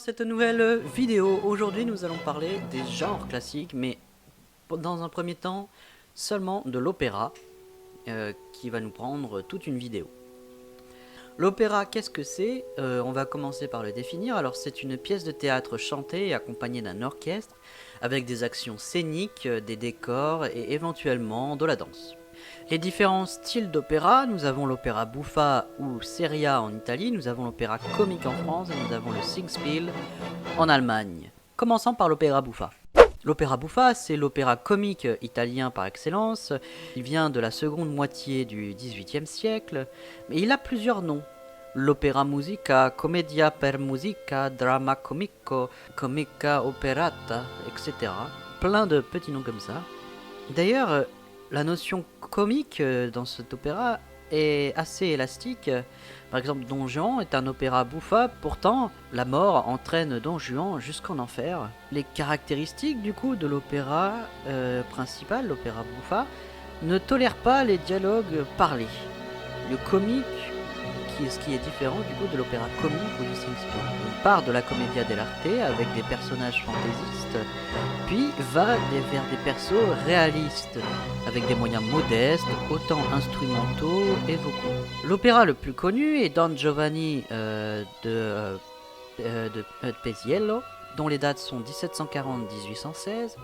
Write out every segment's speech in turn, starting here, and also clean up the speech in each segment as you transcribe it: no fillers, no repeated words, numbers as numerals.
cette nouvelle vidéo. Aujourd'hui nous allons parler des genres classiques, mais dans un premier temps seulement de l'opéra, qui va nous prendre toute une vidéo. L'opéra, qu'est-ce que c'est? On va commencer par le définir. Alors c'est une pièce de théâtre chantée et accompagnée d'un orchestre, avec des actions scéniques, des décors et éventuellement de la danse. Les différents styles d'opéra, nous avons l'opéra buffa ou seria en Italie, nous avons l'opéra comique en France et nous avons le Singspiel en Allemagne. Commençons par l'opéra buffa. L'opéra buffa, c'est l'opéra comique italien par excellence. Il vient de la seconde moitié du XVIIIe siècle, mais il a plusieurs noms. L'opéra musica, commedia per musica, drama comico, comica operata, etc. Plein de petits noms comme ça. D'ailleurs, la notion comique dans cet opéra est assez élastique. Par exemple, Don Juan est un opéra buffa, pourtant la mort entraîne Don Juan jusqu'en enfer. Les caractéristiques du coup de l'opéra principal, l'opéra buffa, ne tolèrent pas les dialogues parlés. Le comique, ce qui est différent du coup de l'opéra comique ou du Singspiel. On part de la commedia dell'arte avec des personnages fantaisistes, puis va vers des persos réalistes, avec des moyens modestes, autant instrumentaux et vocaux. L'opéra le plus connu est Don Giovanni de Peziello, dont les dates sont 1740-1816.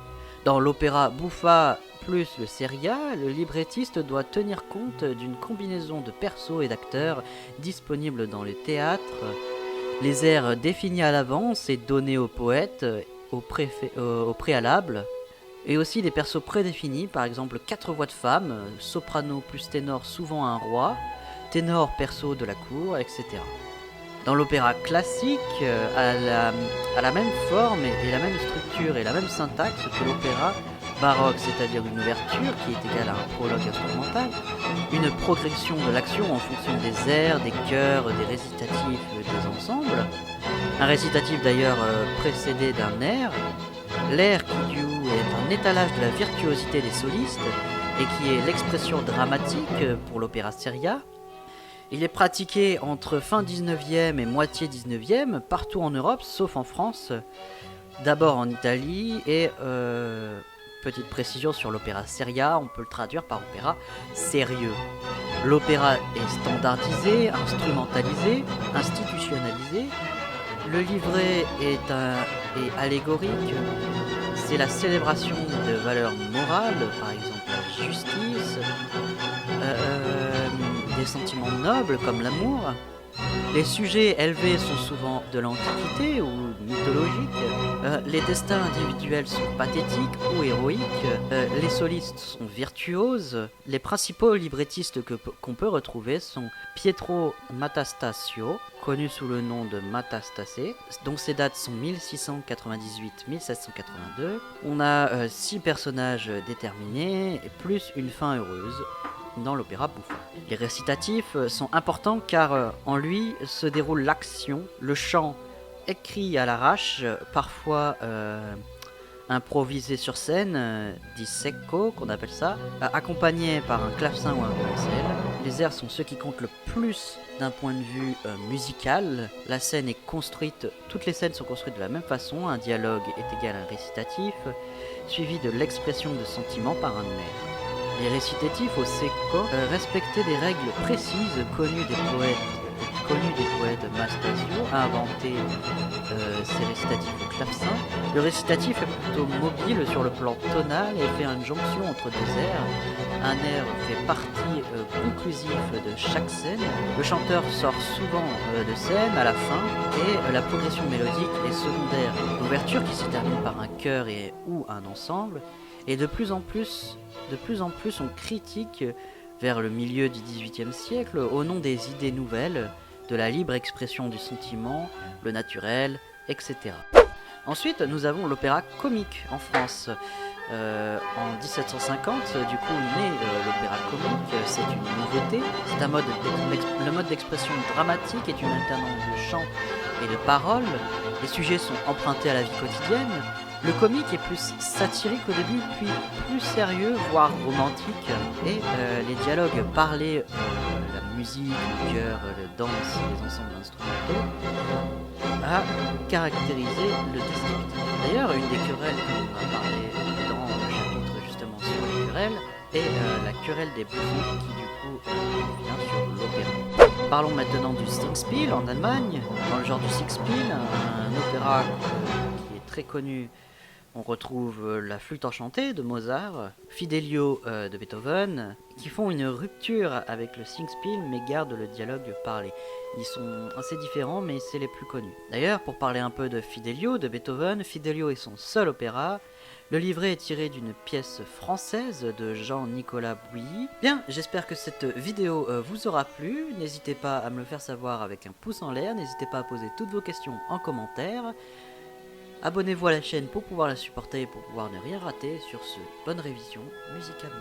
Dans l'opéra buffa plus le seria, le librettiste doit tenir compte d'une combinaison de persos et d'acteurs disponibles dans le théâtre, les airs définis à l'avance et donnés au poète au préalable, et aussi des persos prédéfinis, par exemple 4 voix de femmes, soprano plus ténor souvent un roi, ténor perso de la cour, etc. Dans l'opéra classique, à la même forme et la même structure et la même syntaxe que l'opéra baroque, c'est-à-dire une ouverture qui est égale à un prologue instrumental, une progression de l'action en fonction des airs, des chœurs, des récitatifs, des ensembles, un récitatif d'ailleurs précédé d'un air, l'air qui du coup est un étalage de la virtuosité des solistes et qui est l'expression dramatique pour l'opéra seria. Il est pratiqué entre fin 19e et moitié 19e partout en Europe, sauf en France, d'abord en Italie et, petite précision sur l'opéra seria, on peut le traduire par opéra sérieux. L'opéra est standardisé, instrumentalisé, institutionnalisé. Le livret est allégorique, c'est la célébration de valeurs morales, par exemple la justice, des sentiments nobles comme l'amour. Les sujets élevés sont souvent de l'Antiquité ou mythologiques. Les destins individuels sont pathétiques ou héroïques. Les solistes sont virtuoses. Les principaux librettistes qu'on peut retrouver sont Pietro Matastasio, connu sous le nom de Matastasé, dont ses dates sont 1698-1782. On a 6 personnages déterminés, plus une fin heureuse dans l'opéra buffa. Les récitatifs sont importants car en lui se déroule l'action, le chant écrit à l'arrache, parfois improvisé sur scène, dit secco qu'on appelle ça, accompagné par un clavecin ou un violoncelle. Les airs sont ceux qui comptent le plus d'un point de vue musical. La scène est construite, toutes les scènes sont construites de la même façon, un dialogue est égal à un récitatif, suivi de l'expression de sentiments par un air. Les récitatifs au secco respectaient des règles précises connues des poètes. Mastasio a inventé ces récitatifs au clavecin. Le récitatif est plutôt mobile sur le plan tonal et fait une jonction entre deux airs. Un air fait partie conclusive de chaque scène. Le chanteur sort souvent de scène à la fin et la progression mélodique est secondaire. L'ouverture qui se termine par un chœur ou un ensemble. Et de plus en plus on critique vers le milieu du XVIIIe siècle au nom des idées nouvelles, de la libre expression du sentiment, le naturel, etc. Ensuite, nous avons l'opéra comique en France. En 1750, du coup, naît l'opéra comique, c'est une nouveauté. C'est le mode d'expression dramatique est une alternance de chant et de paroles. Les sujets sont empruntés à la vie quotidienne. Le comique est plus satirique au début, puis plus sérieux, voire romantique. Et les dialogues parlés, la musique, le chœur, le danse, les ensembles instrumentaux à caractériser le descriptif. D'ailleurs, une des querelles qu'on a parlé dans le chapitre justement sur les querelles est la querelle des bouffons qui du coup vient sur l'opéra. Parlons maintenant du Singspiel en Allemagne. Dans le genre du Singspiel, un opéra qui est très connu. On retrouve la flûte enchantée de Mozart, Fidelio de Beethoven, qui font une rupture avec le Singspiel mais gardent le dialogue parlé. Ils sont assez différents mais c'est les plus connus. D'ailleurs, pour parler un peu de Fidelio de Beethoven, Fidelio est son seul opéra. Le livret est tiré d'une pièce française de Jean-Nicolas Bouilly. Bien, j'espère que cette vidéo vous aura plu. N'hésitez pas à me le faire savoir avec un pouce en l'air. N'hésitez pas à poser toutes vos questions en commentaire. Abonnez-vous à la chaîne pour pouvoir la supporter et pour pouvoir ne rien rater. Sur ce, bonne révision musicalement.